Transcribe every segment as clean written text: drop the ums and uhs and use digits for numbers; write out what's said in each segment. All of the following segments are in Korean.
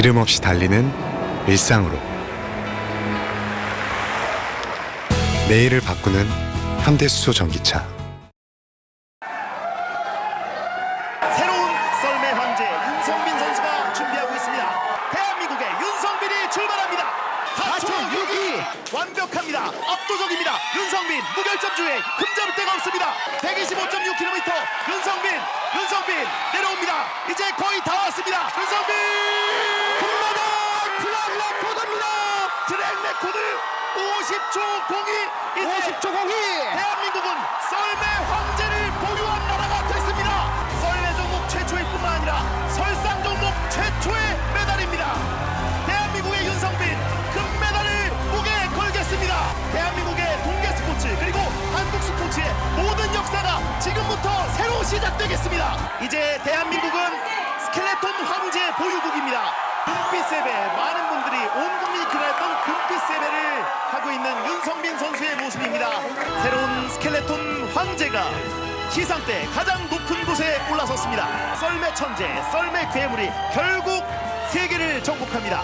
기름 없이 달리는 일상으로 내일을 바꾸는 현대수소 전기차. 새로운 썰매 황제 윤성빈 선수가 준비하고 있습니다. 대한민국의 윤성빈이 출발합니다. 4초 62 완벽합니다. 압도적입니다. 윤성빈 무결점 주행 흠잡을 데가 없습니다. 125.6km 윤성빈 내려옵니다. 이제 거의 다 왔습니다. 윤성빈 금메달 트랙 레코드입니다. 트랙 레코드 50초 02. 50초 02. 대한민국은 썰매 황제를 보유한 나라가 됐습니다. 썰매 종목 최초일 뿐만 아니라 설상 종목 최초의 메달입니다. 대한민국의 윤성빈 금메달을 목에 걸겠습니다. 대한민국의 동계 스포츠 그리고 한국 스포츠의 모든 역사가 지금부터 새로 시작되겠습니다. 이제 대한민국은 스켈레톤 황제 보유국입니다. 금빛 세배, 많은 분들이 온 국민이 기다렸던 금빛 세배를 하고 있는 윤성빈 선수의 모습입니다. 새로운 스켈레톤 황제가 시상대 가장 높은 곳에 올라섰습니다. 썰매 천재, 썰매 괴물이 결국 세계를 정복합니다.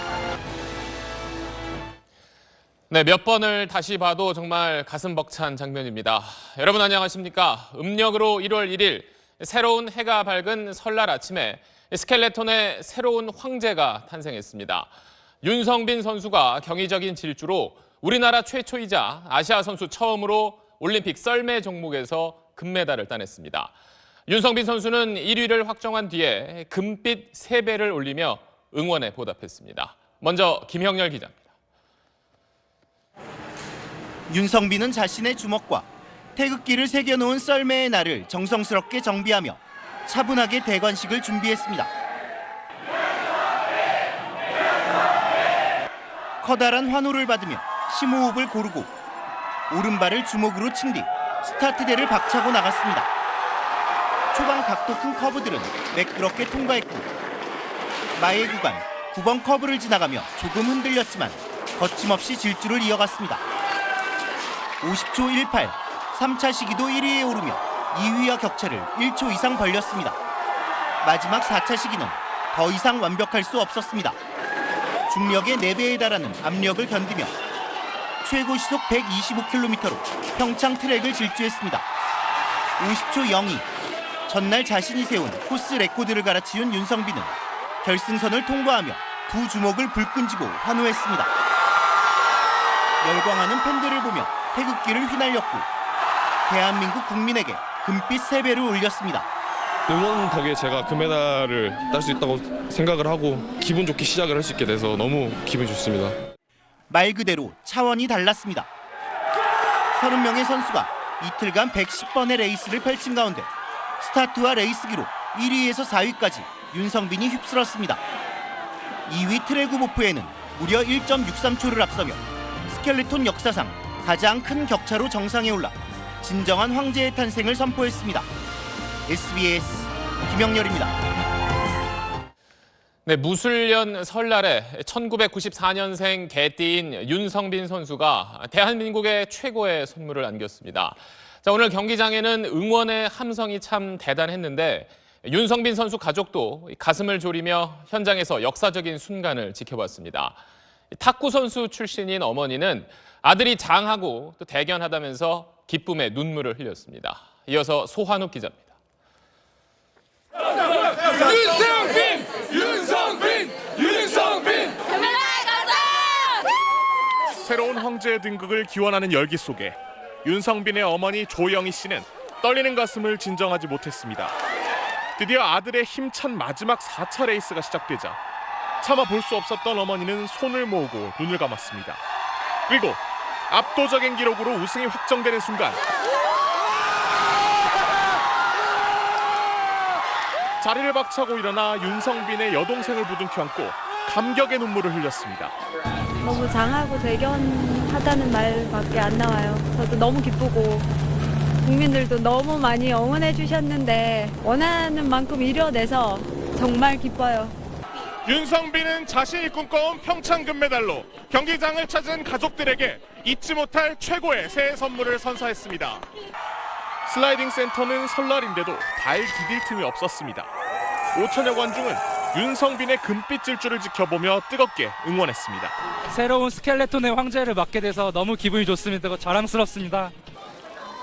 네, 몇 번을 다시 봐도 정말 가슴 벅찬 장면입니다. 여러분 안녕하십니까? 음력으로 1월 1일 새로운 해가 밝은 설날 아침에 스켈레톤의 새로운 황제가 탄생했습니다. 윤성빈 선수가 경이적인 질주로 우리나라 최초이자 아시아 선수 처음으로 올림픽 썰매 종목에서 금메달을 따냈습니다. 윤성빈 선수는 1위를 확정한 뒤에 금빛 3배를 올리며 응원에 보답했습니다. 먼저 김형렬 기자입니다. 윤성빈은 자신의 주먹과 태극기를 새겨놓은 썰매의 날을 정성스럽게 정비하며 차분하게 대관식을 준비했습니다. 커다란 환호를 받으며 심호흡을 고르고 오른발을 주먹으로 친 뒤 스타트대를 박차고 나갔습니다. 초반 각도 큰 커브들은 매끄럽게 통과했고 마의 구간 9번 커브를 지나가며 조금 흔들렸지만 거침없이 질주를 이어갔습니다. 50초 18, 3차 시기도 1위에 오르며 2위와 격차를 1초 이상 벌렸습니다. 마지막 4차 시기는 더 이상 완벽할 수 없었습니다. 중력의 4배에 달하는 압력을 견디며 최고 시속 125km로 평창 트랙을 질주했습니다. 50초 02, 전날 자신이 세운 코스 레코드를 갈아치운 윤성빈은 결승선을 통과하며 두 주먹을 불끈쥐고 환호했습니다. 열광하는 팬들을 보며 태극기를 휘날렸고 대한민국 국민에게 금빛 3배를 올렸습니다. 응원 덕에 제가 금메달을 딸 수 있다고 생각을 하고 기분 좋게 시작을 할 수 있게 돼서 너무 기분이 좋습니다. 말 그대로 차원이 달랐습니다. 30명의 선수가 이틀간 110번의 레이스를 펼친 가운데 스타트와 레이스 기록 1위에서 4위까지 윤성빈이 휩쓸었습니다. 2위 트레구 보프에는 무려 1.63초를 앞서며 스켈레톤 역사상 가장 큰 격차로 정상에 올라 진정한 황제의 탄생을 선포했습니다. SBS 김영렬입니다. 네, 무술년 설날에 1994년생 개띠인 윤성빈 선수가 대한민국의 최고의 선물을 안겼습니다. 자, 오늘 경기장에는 응원의 함성이 참 대단했는데 윤성빈 선수 가족도 가슴을 졸이며 현장에서 역사적인 순간을 지켜봤습니다. 탁구 선수 출신인 어머니는 아들이 장하고 또 대견하다면서 기쁨의 눈물을 흘렸습니다. 이어서 소환욱 기자입니다. 윤성빈! 금메달 가자! 새로운 황제의 등극을 기원하는 열기 속에 윤성빈의 어머니 조영희 씨는 떨리는 가슴을 진정하지 못했습니다. 드디어 아들의 힘찬 마지막 4차 레이스가 시작되자 차마 볼 수 없었던 어머니는 손을 모으고 눈을 감았습니다. 그리고 압도적인 기록으로 우승이 확정되는 순간 자리를 박차고 일어나 윤성빈의 여동생을 부둥켜 안고 감격의 눈물을 흘렸습니다. 너무 장하고 대견하다는 말밖에 안 나와요. 저도 너무 기쁘고 국민들도 너무 많이 응원해 주셨는데 원하는 만큼 이뤄내서 정말 기뻐요. 윤성빈은 자신이 꿈꿔온 평창 금메달로 경기장을 찾은 가족들에게 잊지 못할 최고의 새해 선물을 선사했습니다. 슬라이딩 센터는 설날인데도 발 디딜 틈이 없었습니다. 5천여 관중은 윤성빈의 금빛 질주를 지켜보며 뜨겁게 응원했습니다. 새로운 스켈레톤의 황제를 맡게 돼서 너무 기분이 좋습니다. 자랑스럽습니다.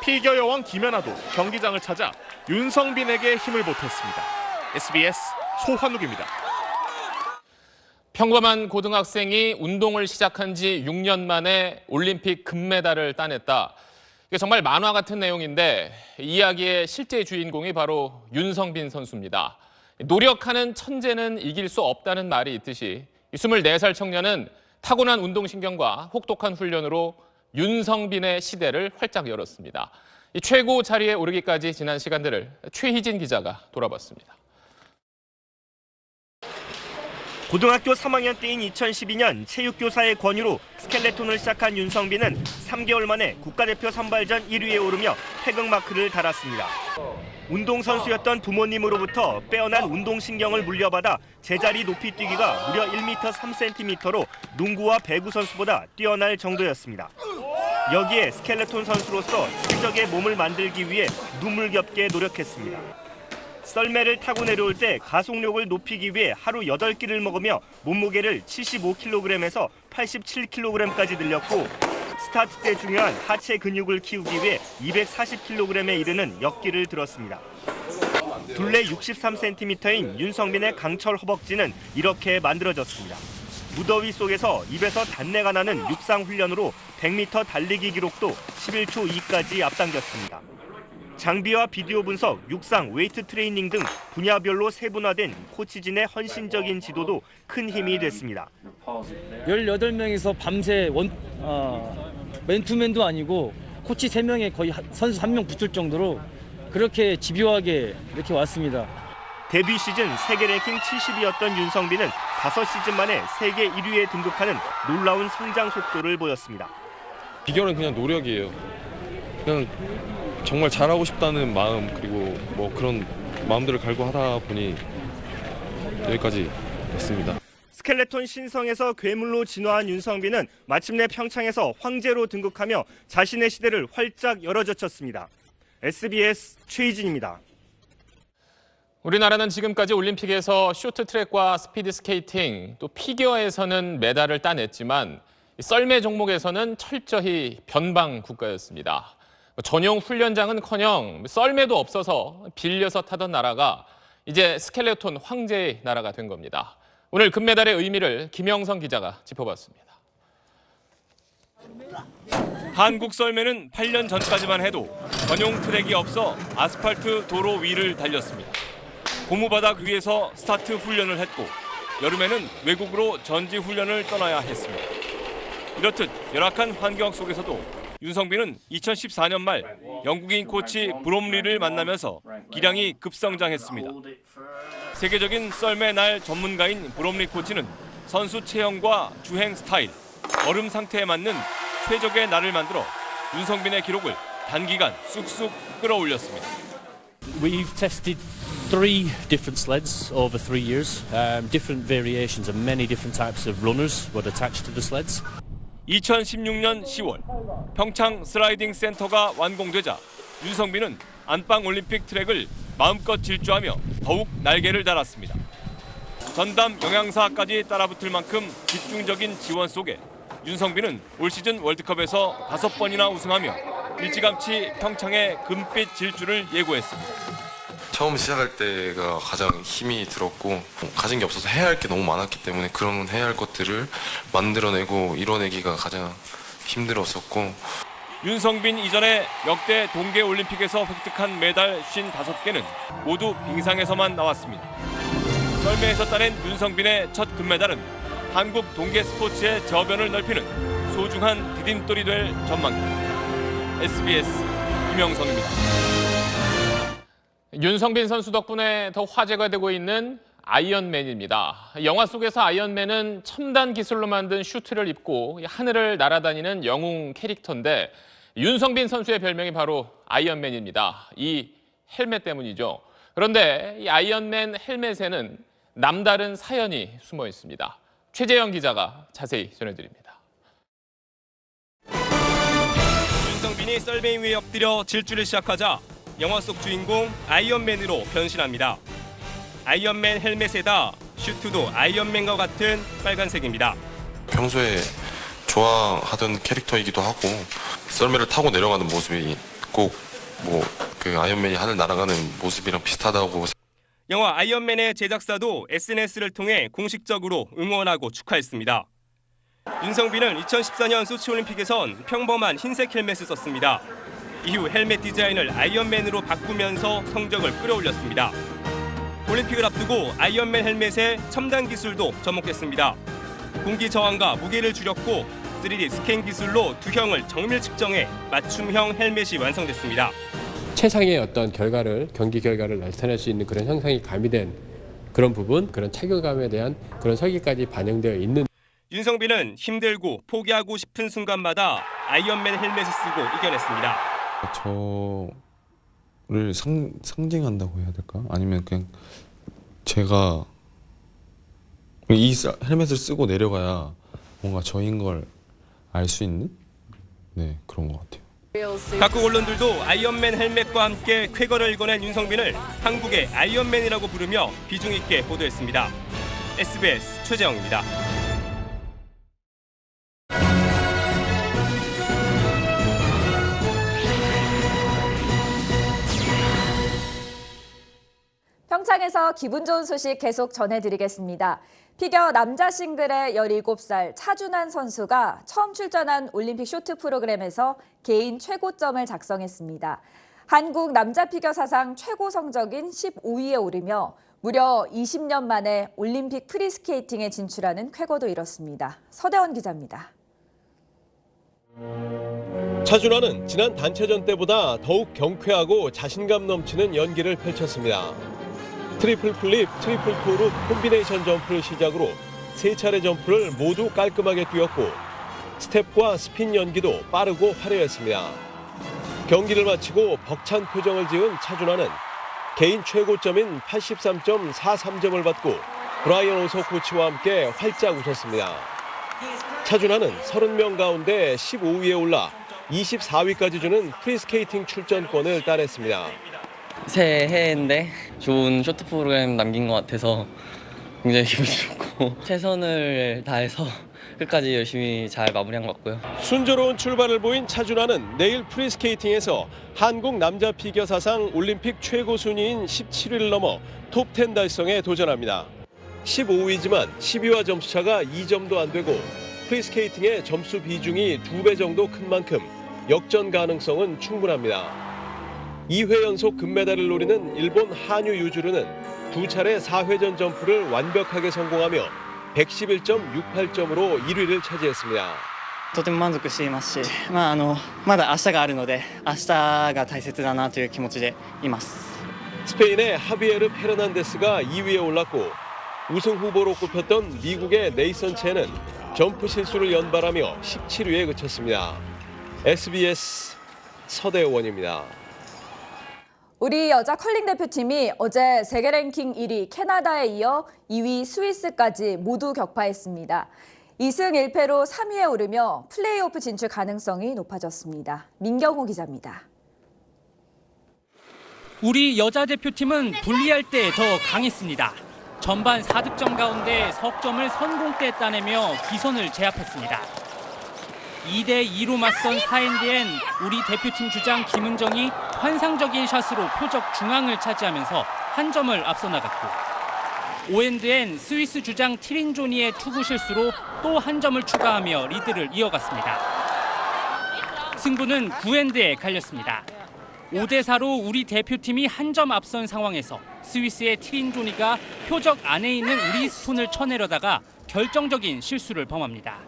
피겨 여왕 김연아도 경기장을 찾아 윤성빈에게 힘을 보탰습니다. SBS 소환욱입니다. 평범한 고등학생이 운동을 시작한 지 6년 만에 올림픽 금메달을 따냈다. 이게 정말 만화 같은 내용인데 이 이야기의 실제 주인공이 바로 윤성빈 선수입니다. 노력하는 천재는 이길 수 없다는 말이 있듯이 24살 청년은 타고난 운동신경과 혹독한 훈련으로 윤성빈의 시대를 활짝 열었습니다. 이 최고 자리에 오르기까지 지난 시간들을 최희진 기자가 돌아봤습니다. 고등학교 3학년 때인 2012년 체육교사의 권유로 스켈레톤을 시작한 윤성빈은 3개월 만에 국가대표 선발전 1위에 오르며 태극마크를 달았습니다. 운동선수였던 부모님으로부터 빼어난 운동신경을 물려받아 제자리 높이 뛰기가 무려 1m 3cm로 농구와 배구 선수보다 뛰어날 정도였습니다. 여기에 스켈레톤 선수로서 최적의 몸을 만들기 위해 눈물겹게 노력했습니다. 썰매를 타고 내려올 때 가속력을 높이기 위해 하루 8끼를 먹으며 몸무게를 75kg에서 87kg까지 늘렸고 스타트 때 중요한 하체 근육을 키우기 위해 240kg에 이르는 역기를 들었습니다. 둘레 63cm인 윤성빈의 강철 허벅지는 이렇게 만들어졌습니다. 무더위 속에서 입에서 단내가 나는 육상 훈련으로 100m 달리기 기록도 11초 2까지 앞당겼습니다. 장비와 비디오 분석, 육상, 웨이트 트레이닝 등 분야별로 세분화된 코치진의 헌신적인 지도도 큰 힘이 됐습니다. 18명이서 밤새 맨투맨도 아니고 코치 3명에 거의 선수 1명 붙을 정도로 그렇게 집요하게 이렇게 왔습니다. 데뷔 시즌 세계 랭킹 70위였던 윤성빈은 5시즌 만에 세계 1위에 등극하는 놀라운 성장 속도를 보였습니다. 비결은 그냥 노력이에요. 그냥 정말 잘하고 싶다는 마음 그리고 뭐 그런 마음들을 갈고 하다 보니 여기까지 됐습니다. 스켈레톤 신성에서 괴물로 진화한 윤성빈은 마침내 평창에서 황제로 등극하며 자신의 시대를 활짝 열어젖혔습니다. SBS 최희진입니다. 우리나라는 지금까지 올림픽에서 쇼트트랙과 스피드스케이팅, 또 피겨에서는 메달을 따냈지만 썰매 종목에서는 철저히 변방 국가였습니다. 전용 훈련장은커녕 썰매도 없어서 빌려서 타던 나라가 이제 스켈레톤 황제의 나라가 된 겁니다. 오늘 금메달의 의미를 김영선 기자가 짚어봤습니다. 한국 썰매는 8년 전까지만 해도 전용 트랙이 없어 아스팔트 도로 위를 달렸습니다. 고무바닥 위에서 스타트 훈련을 했고 여름에는 외국으로 전지 훈련을 떠나야 했습니다. 이렇듯 열악한 환경 속에서도 윤성빈은 2014년 말 영국인 코치 브롬리를 만나면서 기량이 급성장했습니다. 세계적인 썰매 날 전문가인 브롬리 코치는 선수 체형과 주행 스타일, 얼음 상태에 맞는 최적의 날을 만들어 윤성빈의 기록을 단기간 쑥쑥 끌어올렸습니다. We've tested 3 different sleds over 3 years, different variations and many different types of runners were attached to the sleds. 2016년 10월 평창 슬라이딩 센터가 완공되자 윤성빈은 안방 올림픽 트랙을 마음껏 질주하며 더욱 날개를 달았습니다. 전담 영양사까지 따라붙을 만큼 집중적인 지원 속에 윤성빈은 올 시즌 월드컵에서 5번이나 우승하며 일찌감치 평창의 금빛 질주를 예고했습니다. 처음 시작할 때가 가장 힘이 들었고 가진 게 없어서 해야 할 게 너무 많았기 때문에 그런 해야 할 것들을 만들어내고 이뤄내기가 가장 힘들었었고 윤성빈 이전에 역대 동계올림픽에서 획득한 메달 55개는 모두 빙상에서만 나왔습니다. 썰매에서 따낸 윤성빈의 첫 금메달은 한국 동계 스포츠의 저변을 넓히는 소중한 디딤돌이 될 전망입니다. SBS 김영선입니다. 윤성빈 선수 덕분에 더 화제가 되고 있는 아이언맨입니다. 영화 속에서 아이언맨은 첨단 기술로 만든 슈트를 입고 하늘을 날아다니는 영웅 캐릭터인데 윤성빈 선수의 별명이 바로 아이언맨입니다. 이 헬멧 때문이죠. 그런데 이 아이언맨 헬멧에는 남다른 사연이 숨어 있습니다. 최재영 기자가 자세히 전해드립니다. 윤성빈이 썰매 위에 엎드려 질주를 시작하자 영화 속 주인공 아이언맨으로 변신합니다. 아이언맨 헬멧에다 슈트도 아이언맨과 같은 빨간색입니다. 평소에 좋아하던 캐릭터이기도 하고 썰매를 타고 내려가는 모습이 꼭 뭐 그 아이언맨이 하늘 날아가는 모습이랑 비슷하다고. 영화 아이언맨의 제작사도 SNS를 통해 공식적으로 응원하고 축하했습니다. 윤성빈은 2014년 소치올림픽에선 평범한 흰색 헬멧을 썼습니다. 이후 헬멧 디자인을 아이언맨으로 바꾸면서 성적을 끌어올렸습니다. 올림픽을 앞두고 아이언맨 헬멧에 첨단 기술도 접목했습니다. 공기 저항과 무게를 줄였고 3D 스캔 기술로 두형을 정밀 측정해 맞춤형 헬멧이 완성됐습니다. 최상의 어떤 경기 결과를 나타낼 수 있는 그런 형상이 가미된 그런 부분, 그런 착용감에 대한 그런 설계까지 반영되어 있는. 윤성빈은 힘들고 포기하고 싶은 순간마다 아이언맨 헬멧을 쓰고 이겨냈습니다. 저를 상징한다고 해야 될까? 아니면 그냥 제가 이 헬멧을 쓰고 내려가야 뭔가 저인 걸 알 수 있는 그런 것 같아요. 각국 언론들도 아이언맨 헬멧과 함께 쾌거를 읽어낸 윤성빈을 한국의 아이언맨이라고 부르며 비중 있게 보도했습니다. SBS 최재영입니다. 평창에서 기분 좋은 소식 계속 전해드리겠습니다. 피겨 남자 싱글의 17살 차준환 선수가 처음 출전한 올림픽 쇼트 프로그램에서 개인 최고점을 작성했습니다. 한국 남자 피겨 사상 최고 성적인 15위에 오르며 무려 20년 만에 올림픽 프리스케이팅에 진출하는 쾌거도 이뤘습니다. 서대원 기자입니다. 차준환은 지난 단체전 때보다 더욱 경쾌하고 자신감 넘치는 연기를 펼쳤습니다. 트리플 플립, 트리플 토르 콤비네이션 점프를 시작으로 3차례 점프를 모두 깔끔하게 뛰었고 스텝과 스핀 연기도 빠르고 화려했습니다. 경기를 마치고 벅찬 표정을 지은 차준환은 개인 최고점인 83.43점을 받고 브라이언 오서 코치와 함께 활짝 웃었습니다. 차준환은 30명 가운데 15위에 올라 24위까지 주는 프리스케이팅 출전권을 따냈습니다. 새해인데 좋은 쇼트 프로그램 남긴 것 같아서 굉장히 기분이 좋고 최선을 다해서 끝까지 열심히 잘 마무리한 것 같고요. 순조로운 출발을 보인 차준환은 내일 프리스케이팅에서 한국 남자 피겨 사상 올림픽 최고 순위인 17위를 넘어 톱10 달성에 도전합니다. 15위지만 10위와 점수차가 2점도 안 되고 프리스케이팅의 점수 비중이 2배 정도 큰 만큼 역전 가능성은 충분합니다. 2회 연속 금메달을 노리는 일본 한유 유주르는 2차례 4회전 점프를 완벽하게 성공하며 111.68점으로 1위를 차지했습니다. とても満足していますし、まだ明日があるので、明日が大切だなという気持ちでいます。 스페인의 하비에르 페르난데스가 2위에 올랐고 우승 후보로 꼽혔던 미국의 네이선 첸은 점프 실수를 연발하며 17위에 그쳤습니다. SBS 서대원입니다. 우리 여자 컬링 대표팀이 어제 세계 랭킹 1위 캐나다에 이어 2위 스위스까지 모두 격파했습니다. 2승 1패로 3위에 오르며 플레이오프 진출 가능성이 높아졌습니다. 민경호 기자입니다. 우리 여자 대표팀은 분리할 때 더 강했습니다. 전반 4득점 가운데 석점을 선공때 따내며 기선을 제압했습니다. 2대2로 맞선 4엔드엔 우리 대표팀 주장 김은정이 환상적인 샷으로 표적 중앙을 차지하면서 한 점을 앞서 나갔고 5엔드엔 스위스 주장 티린조니의 투구 실수로 또 한 점을 추가하며 리드를 이어갔습니다. 승부는 9엔드에 갈렸습니다. 5대4로 우리 대표팀이 한 점 앞선 상황에서 스위스의 티린조니가 표적 안에 있는 우리 스톤을 쳐내려다가 결정적인 실수를 범합니다.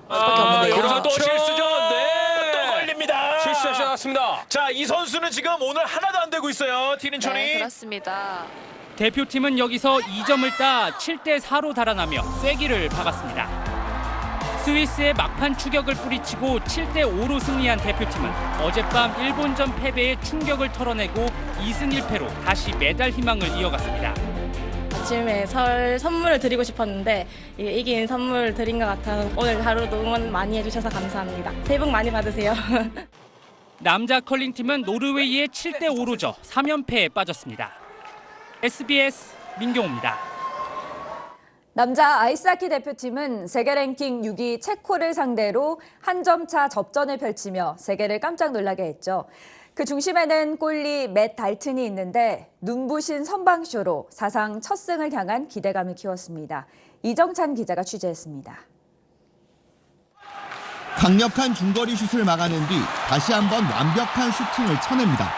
여기서 또 실수죠. 네. 또 걸립니다. 실수하시 나왔습니다. 자, 이 선수는 지금 오늘 하나도 안 되고 있어요. 티린촌이. 네, 그렇습니다. 대표팀은 여기서 2점을 따 7대4로 달아나며 쐐기를 박았습니다. 스위스의 막판 추격을 뿌리치고 7대5로 승리한 대표팀은 어젯밤 일본전 패배에 충격을 털어내고 2승 1패로 다시 메달 희망을 이어갔습니다. 아침에 설 선물을 드리고 싶었는데 이긴 선물 드린 것 같아서 오늘 하루도 응원 많이 해주셔서 감사합니다. 새해 복 많이 받으세요. 남자 컬링팀은 노르웨이에 7대5로 져 3연패에 빠졌습니다. SBS 민경호입니다. 남자 아이스하키 대표팀은 세계 랭킹 6위 체코를 상대로 한 점 차 접전을 펼치며 세계를 깜짝 놀라게 했죠. 그 중심에는 골리 맷 달튼이 있는데 눈부신 선방쇼로 사상 첫 승을 향한 기대감을 키웠습니다. 이정찬 기자가 취재했습니다. 강력한 중거리 슛을 막아낸 뒤 다시 한번 완벽한 슈팅을 쳐냅니다.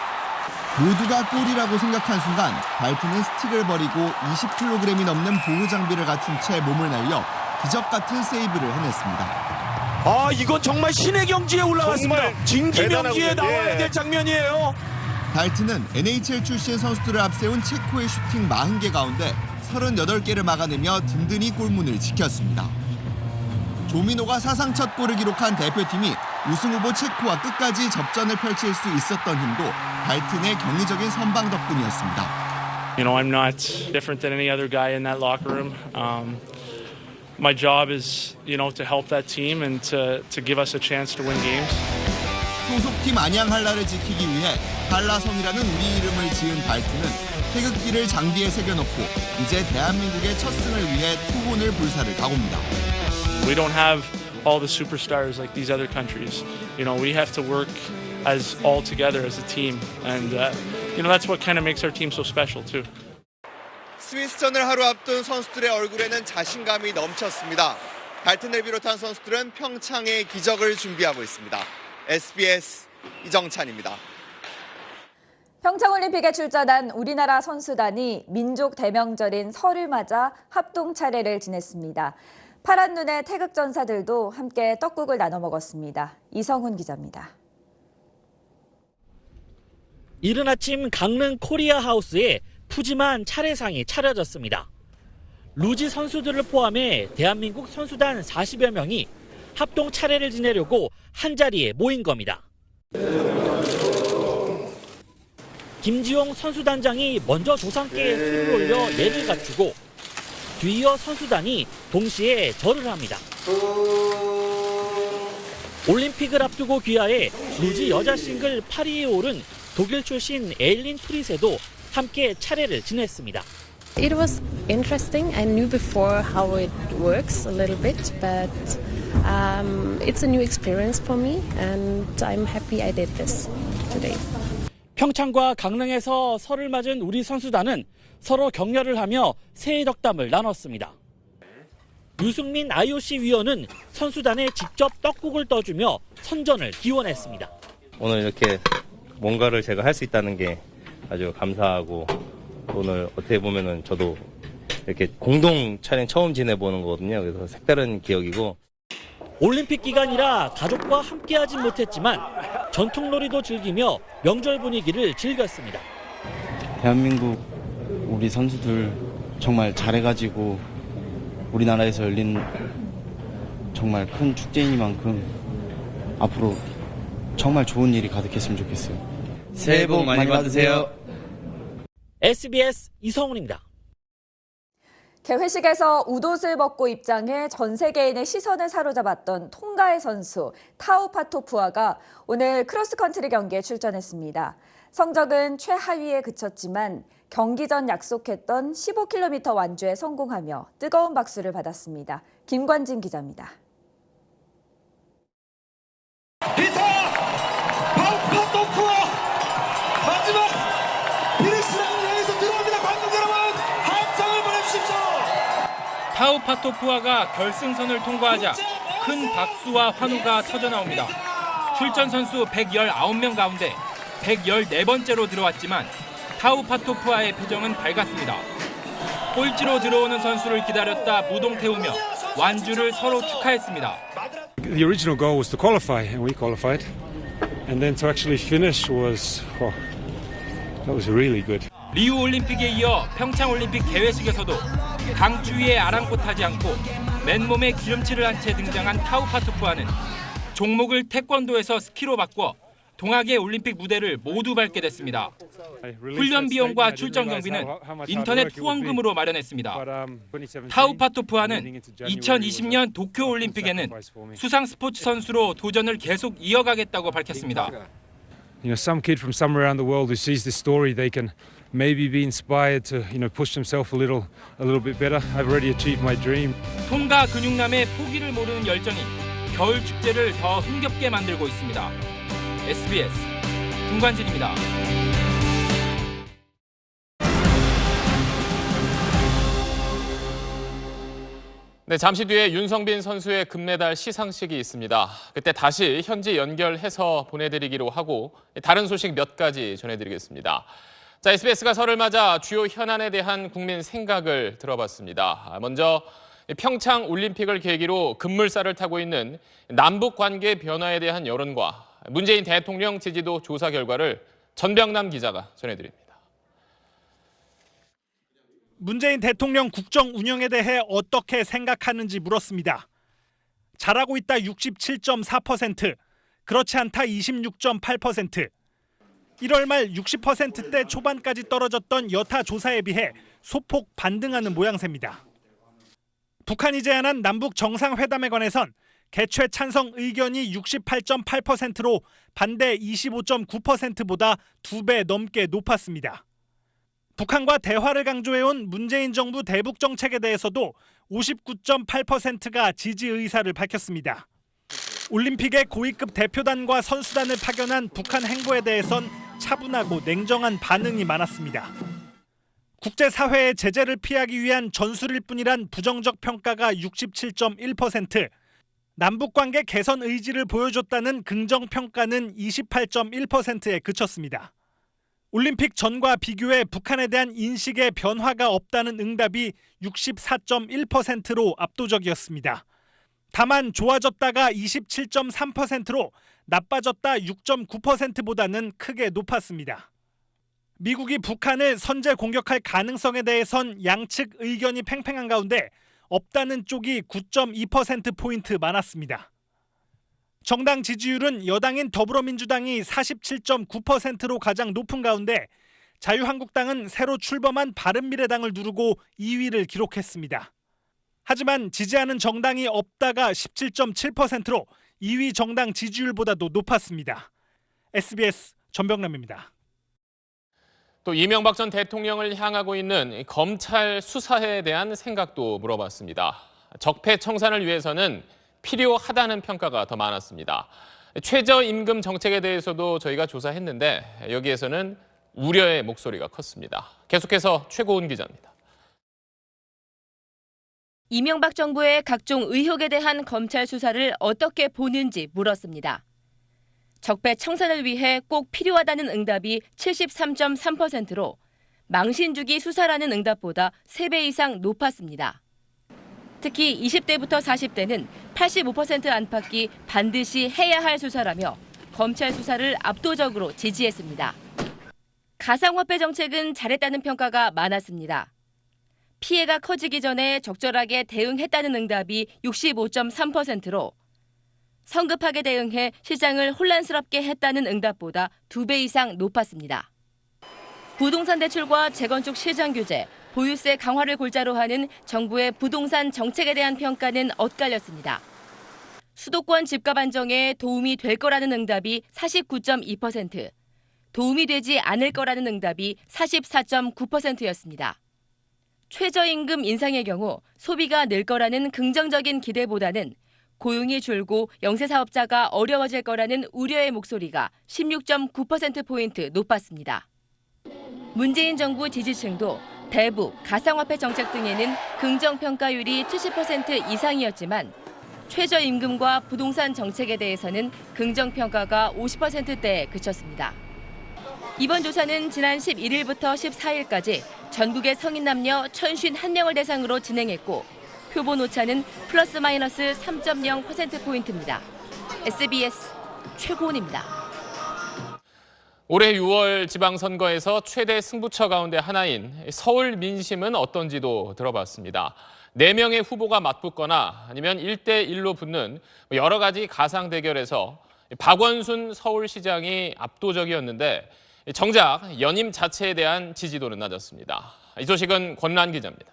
모두가 골이라고 생각한 순간 달튼은 스틱을 버리고 20kg이 넘는 보호 장비를 갖춘 채 몸을 날려 기적 같은 세이브를 해냈습니다. 아, 이건 정말 신의 경지에 올라갔습니다. 진기명지에 나와야 될 장면이에요. 달튼은 NHL 출신 선수들을 앞세운 체코의 슈팅 40개 가운데 38개를 막아내며 든든히 골문을 지켰습니다. 조민호가 사상 첫 골을 기록한 대표팀이 우승 후보 체코와 끝까지 접전을 펼칠 수 있었던 힘도 달튼의 경이적인 선방 덕분이었습니다. You know, I'm not different than any other guy in that locker room. My job is, you know, to help that team and to give us a chance to win games. 소속팀 안양 한라를 지키기 위해 한라성이라는 우리 이름을 지은 달튼은 태극기를 장비에 새겨놓고 이제 대한민국의 첫 승을 위해 투혼을 불사를 각오입니다. We don't have all the superstars like these other countries. You know, we have to work as all together as a team, and you know that's what kind of makes our team so special too. 스위스전을 하루 앞둔 선수들의 얼굴에는 자신감이 넘쳤습니다. 달튼을 비롯한 선수들은 평창의 기적을 준비하고 있습니다. SBS 이정찬입니다. 평창올림픽에 출전한 우리나라 선수단이 민족 대명절인 설을 맞아 합동 차례를 지냈습니다. 파란 눈의 태극 전사들도 함께 떡국을 나눠 먹었습니다. 이성훈 기자입니다. 이른 아침 강릉 코리아 하우스에 푸짐한 차례상이 차려졌습니다. 루지 선수들을 포함해 대한민국 선수단 40여 명이 합동 차례를 지내려고 한자리에 모인 겁니다. 김지용 선수단장이 먼저 조상께 술을 올려 예를 갖추고 뒤이어 선수단이 동시에 절을 합니다. 올림픽을 앞두고 귀화해 루지 여자 싱글 8위에 오른 독일 출신 에일린 프리세도 함께 차례를 지냈습니다. It was interesting. I knew before how it works a little bit, but it's a new experience for me, and I'm happy I did this today. 평창과 강릉에서 설을 맞은 우리 선수단은 서로 격려를 하며 새해 덕담을 나눴습니다. 유승민 IOC 위원은 선수단에 직접 떡국을 떠주며 선전을 기원했습니다. 오늘 이렇게 뭔가를 제가 할 수 있다는 게 아주 감사하고 오늘 어떻게 보면은 저도 이렇게 공동 촬영 처음 지내보는 거거든요. 그래서 색다른 기억이고. 올림픽 기간이라 가족과 함께하진 못했지만 전통놀이도 즐기며 명절 분위기를 즐겼습니다. 대한민국 우리 선수들 정말 잘해가지고 우리나라에서 열린 정말 큰 축제이니만큼 앞으로 정말 좋은 일이 가득했으면 좋겠어요. 새해 복 많이 받으세요. SBS 이성훈입니다. 개회식에서 웃옷을 벗고 입장해 전 세계인의 시선을 사로잡았던 통가의 선수 타우 파토푸아가 오늘 크로스컨트리 경기에 출전했습니다. 성적은 최하위에 그쳤지만 경기 전 약속했던 15km 완주에 성공하며 뜨거운 박수를 받았습니다. 김관진 기자입니다. 파토푸아 마지막 피니시라인을 향해서 들어옵니다. 관중 여러분 함성을 보내주십시오. 타우 파토푸아가 결승선을 통과하자 큰 박수와 환호가 터져나옵니다. 출전 선수 119명 가운데 114번째로 들어왔지만 타우 파토푸아의 표정은 밝았습니다. 꼴찌로 들어오는 선수를 기다렸다 무동 태우며 완주를 서로 축하했습니다. The original goal was to qualify, and we qualified. And then to actually finish was, that was really good. 리우 올림픽에 이어 평창 올림픽 개회식에서도 강추위에 아랑곳하지 않고 맨몸에 기름칠을 한 채 등장한 타우 파토푸아는 종목을 태권도에서 스키로 바꿔 동학의 올림픽 무대를 모두 밟게 됐습니다. 훈련 비용과 출전 경비는 인터넷 후원금으로 마련했습니다. 타우 파토푸아는 2020년 도쿄 올림픽에는 수상 스포츠 선수로 도전을 계속 이어가겠다고 밝혔습니다. You know, some kid from somewhere around the world who sees this story, they can maybe be inspired to push themselves a little bit better. I've already achieved my dream. 통과 근육남의 포기를 모르는 열정이 겨울 축제를 더 흥겹게 만들고 있습니다. SBS 김관진입니다. 네, 잠시 뒤에 윤성빈 선수의 금메달 시상식이 있습니다. 그때 다시 현지 연결해서 보내드리기로 하고 다른 소식 몇 가지 전해드리겠습니다. 자, SBS가 설을 맞아 주요 현안에 대한 국민 생각을 들어봤습니다. 먼저 평창 올림픽을 계기로 급물살을 타고 있는 남북 관계 변화에 대한 여론과 문재인 대통령 지지도 조사 결과를 전병남 기자가 전해드립니다. 문재인 대통령 국정 운영에 대해 어떻게 생각하는지 물었습니다. 잘하고 있다 67.4%, 그렇지 않다 26.8%. 1월 말 60%대 초반까지 떨어졌던 여타 조사에 비해 소폭 반등하는 모양새입니다. 북한이 제안한 남북 정상회담에 관해선 개최 찬성 의견이 68.8%로 반대 25.9%보다 2배 넘게 높았습니다. 북한과 대화를 강조해온 문재인 정부 대북 정책에 대해서도 59.8%가 지지 의사를 밝혔습니다. 올림픽의 고위급 대표단과 선수단을 파견한 북한 행보에 대해선 차분하고 냉정한 반응이 많았습니다. 국제사회의 제재를 피하기 위한 전술일 뿐이란 부정적 평가가 67.1%, 남북관계 개선 의지를 보여줬다는 긍정평가는 28.1%에 그쳤습니다. 올림픽 전과 비교해 북한에 대한 인식의 변화가 없다는 응답이 64.1%로 압도적이었습니다. 다만 좋아졌다가 27.3%로 나빠졌다 6.9%보다는 크게 높았습니다. 미국이 북한을 선제 공격할 가능성에 대해선 양측 의견이 팽팽한 가운데 없다는 쪽이 9.2%포인트 많았습니다. 정당 지지율은 여당인 더불어민주당이 47.9%로 가장 높은 가운데 자유한국당은 새로 출범한 바른미래당을 누르고 2위를 기록했습니다. 하지만 지지하는 정당이 없다가 17.7%로 2위 정당 지지율보다도 높았습니다. SBS 전병남입니다. 또 이명박 전 대통령을 향하고 있는 검찰 수사에 대한 생각도 물어봤습니다. 적폐청산을 위해서는 필요하다는 평가가 더 많았습니다. 최저임금 정책에 대해서도 저희가 조사했는데 여기에서는 우려의 목소리가 컸습니다. 계속해서 최고은 기자입니다. 이명박 정부의 각종 의혹에 대한 검찰 수사를 어떻게 보는지 물었습니다. 적폐청산을 위해 꼭 필요하다는 응답이 73.3%로 망신주기 수사라는 응답보다 3배 이상 높았습니다. 특히 20대부터 40대는 85% 안팎이 반드시 해야 할 수사라며 검찰 수사를 압도적으로 지지했습니다. 가상화폐 정책은 잘했다는 평가가 많았습니다. 피해가 커지기 전에 적절하게 대응했다는 응답이 65.3%로 성급하게 대응해 시장을 혼란스럽게 했다는 응답보다 2배 이상 높았습니다. 부동산 대출과 재건축 시장 규제, 보유세 강화를 골자로 하는 정부의 부동산 정책에 대한 평가는 엇갈렸습니다. 수도권 집값 안정에 도움이 될 거라는 응답이 49.2%, 도움이 되지 않을 거라는 응답이 44.9%였습니다. 최저임금 인상의 경우 소비가 늘 거라는 긍정적인 기대보다는 고용이 줄고 영세사업자가 어려워질 거라는 우려의 목소리가 16.9%포인트 높았습니다. 문재인 정부 지지층도 대북, 가상화폐 정책 등에는 긍정평가율이 70% 이상이었지만 최저임금과 부동산 정책에 대해서는 긍정평가가 50%대에 그쳤습니다. 이번 조사는 지난 11일부터 14일까지 전국의 성인 남녀 1,051명을 대상으로 진행했고 표본 오차는 플러스 마이너스 3.0%포인트입니다. SBS 최고은입니다. 올해 6월 지방선거에서 최대 승부처 가운데 하나인 서울 민심은 어떤지도 들어봤습니다. 4명의 후보가 맞붙거나 아니면 1대1로 붙는 여러 가지 가상 대결에서 박원순 서울시장이 압도적이었는데 정작 연임 자체에 대한 지지도는 낮았습니다. 이 소식은 권란 기자입니다.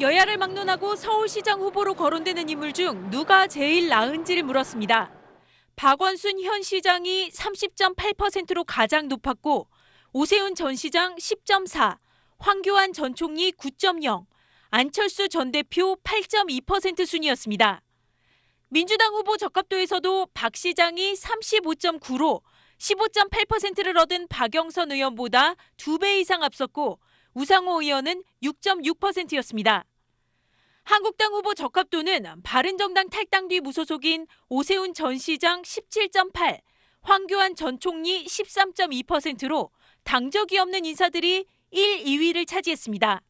여야를 막론하고 서울시장 후보로 거론되는 인물 중 누가 제일 나은지를 물었습니다. 박원순 현 시장이 30.8%로 가장 높았고 오세훈 전 시장 10.4, 황교안 전 총리 9.0, 안철수 전 대표 8.2% 순이었습니다. 민주당 후보 적합도에서도 박 시장이 35.9로 15.8%를 얻은 박영선 의원보다 2배 이상 앞섰고 우상호 의원은 6.6%였습니다. 한국당 후보 적합도는 바른정당 탈당 뒤 무소속인 오세훈 전 시장 17.8, 황교안 전 총리 13.2%로 당적이 없는 인사들이 1, 2위를 차지했습니다.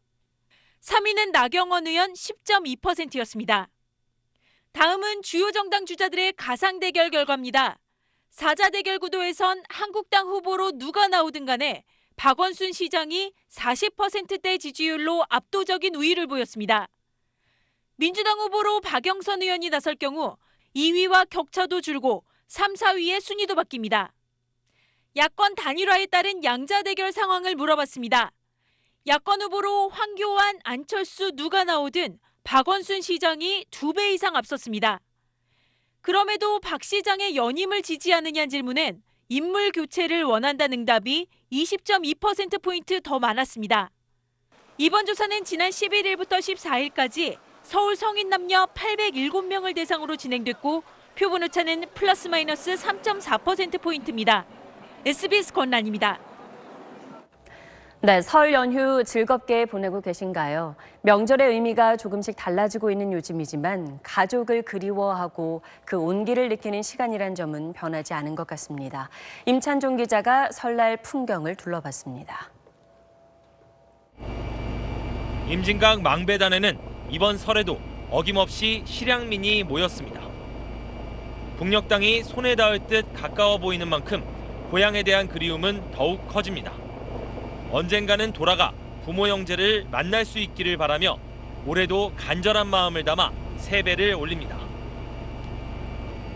3위는 나경원 의원 10.2%였습니다. 다음은 주요 정당 주자들의 가상 대결 결과입니다. 사자 대결 구도에선 한국당 후보로 누가 나오든 간에 박원순 시장이 40%대 지지율로 압도적인 우위를 보였습니다. 민주당 후보로 박영선 의원이 나설 경우 2위와 격차도 줄고 3, 4위의 순위도 바뀝니다. 야권 단일화에 따른 양자 대결 상황을 물어봤습니다. 야권 후보로 황교안, 안철수 누가 나오든 박원순 시장이 2배 이상 앞섰습니다. 그럼에도 박 시장의 연임을 지지하느냐는 질문엔 인물 교체를 원한다는 응답이 20.2%포인트 더 많았습니다. 이번 조사는 지난 11일부터 14일까지 서울 성인 남녀 807명을 대상으로 진행됐고 표본 오차는 플러스 마이너스 3.4%포인트입니다. SBS 권란입니다. 네, 설 연휴 즐겁게 보내고 계신가요? 명절의 의미가 조금씩 달라지고 있는 요즘이지만 가족을 그리워하고 그 온기를 느끼는 시간이란 점은 변하지 않은 것 같습니다. 임찬종 기자가 설날 풍경을 둘러봤습니다. 임진강 망배단에는 이번 설에도 어김없이 실향민이 모였습니다. 북녘 땅이 손에 닿을 듯 가까워 보이는 만큼 고향에 대한 그리움은 더욱 커집니다. 언젠가는 돌아가 부모 형제를 만날 수 있기를 바라며 올해도 간절한 마음을 담아 세배를 올립니다.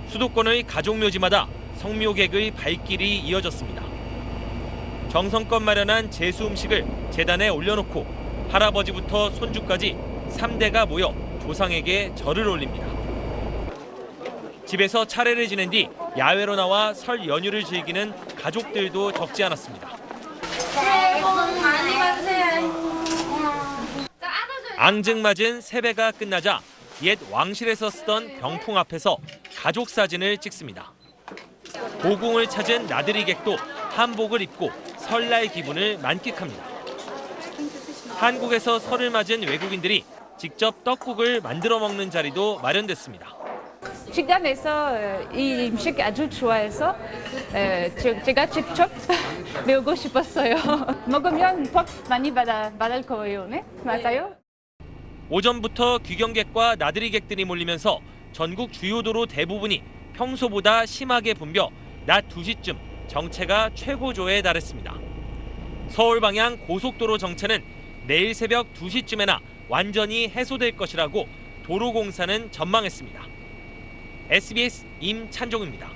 수도권의 가족묘지마다 성묘객의 발길이 이어졌습니다. 정성껏 마련한 제수 음식을 제단에 올려놓고 할아버지부터 손주까지 3대가 모여 조상에게 절을 올립니다. 집에서 차례를 지낸 뒤 야외로 나와 설 연휴를 즐기는 가족들도 적지 않았습니다. 새해 복 많이 받으세요. 앙증맞은 세배가 끝나자 옛 왕실에서 쓰던 병풍 앞에서 가족 사진을 찍습니다. 고궁을 찾은 나들이 객도 한복을 입고 설날 기분을 만끽합니다. 한국에서 설을 맞은 외국인들이 직접 떡국을 만들어 먹는 자리도 마련됐습니다. 식당에서 이 음식 아주 좋아해서 제가 직접 배우고 싶었어요. 먹으면 복 많이 받을 거예요. 네? 맞아요? 오전부터 귀경객과 나들이객들이 몰리면서 전국 주요 도로 대부분이 평소보다 심하게 붐벼 낮 2시쯤 정체가 최고조에 달했습니다. 서울 방향 고속도로 정체는 내일 새벽 2시쯤에나 완전히 해소될 것이라고 도로공사는 전망했습니다. SBS 임찬종입니다.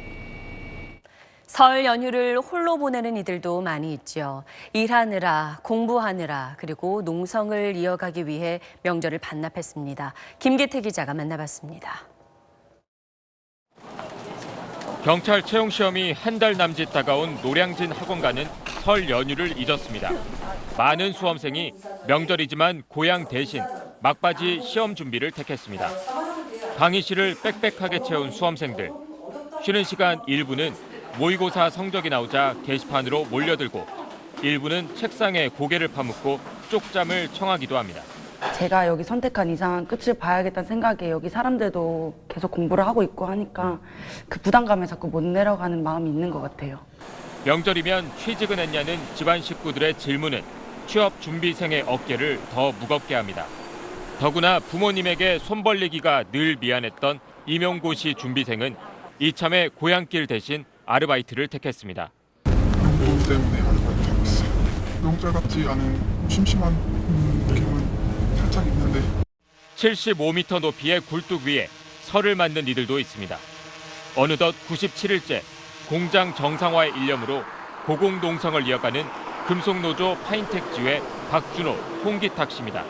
설 연휴를 홀로 보내는 이들도 많이 있죠. 일하느라, 공부하느라, 그리고 농성을 이어가기 위해 명절을 반납했습니다. 김기태 기자가 만나봤습니다. 경찰 채용 시험이 한 달 남짓 다가온 노량진 학원가는 설 연휴를 잊었습니다. 많은 수험생이 명절이지만 고향 대신 막바지 시험 준비를 택했습니다. 강의실을 빽빽하게 채운 수험생들. 쉬는 시간 일부는 모의고사 성적이 나오자 게시판으로 몰려들고 일부는 책상에 고개를 파묻고 쪽잠을 청하기도 합니다. 제가 여기 선택한 이상 끝을 봐야겠다는 생각에 여기 사람들도 계속 공부를 하고 있고 하니까 그 부담감에 자꾸 못 내려가는 마음이 있는 것 같아요. 명절이면 취직은 했냐는 집안 식구들의 질문은 취업 준비생의 어깨를 더 무겁게 합니다. 더구나 부모님에게 손 벌리기가 늘 미안했던 임용고시 준비생은 이참에 고향길 대신 아르바이트를 택했습니다. 명절 때문에 아르바이트 했어요. 명절 같지 않은 심심한 느낌은 살짝 있는데 75m 높이의 굴뚝 위에 설을 맞는 이들도 있습니다. 어느덧 97일째 공장 정상화의 일념으로 고공농성을 이어가는 금속노조 파인텍지회 박준호, 홍기탁 씨입니다.